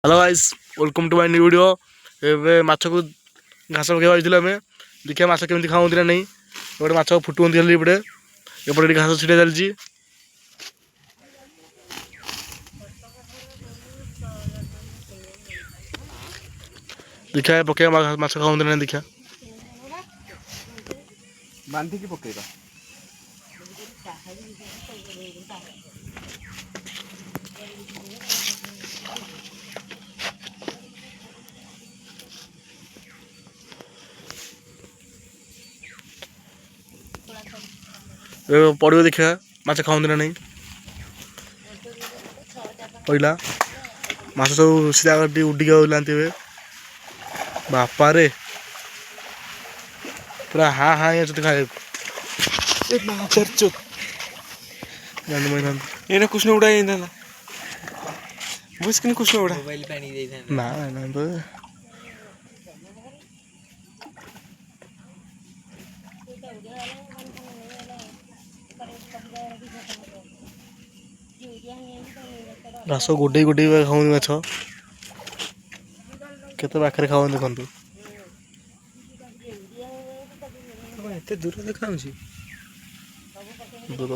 Hello guys, welcome to my new video. ए माछ को घास पकाई आइथिले हमें देखिए माछ केमती खाऊंती ना नहीं। गोटे माछ फुटुंती खाली एपटे एपटे घास छिटा चलची। देखिए पके माछ खाऊंती ना देखिए बांधी की पकेगा पड़ो देखिए माछ खाऊंती ना नहीं। पहला माछ सब सीधा उडिक लांती हुए बापा रे पूरा हाँ हाँ ये खाए ये कुछ न उड़ा ना बुझ कुछ न उड़ा मोबाइल पानी दे था ना ना तो घास गोडे गोडे खाऊंती माछ केते पाखरे खाऊं देखु एते दूर देखा दूध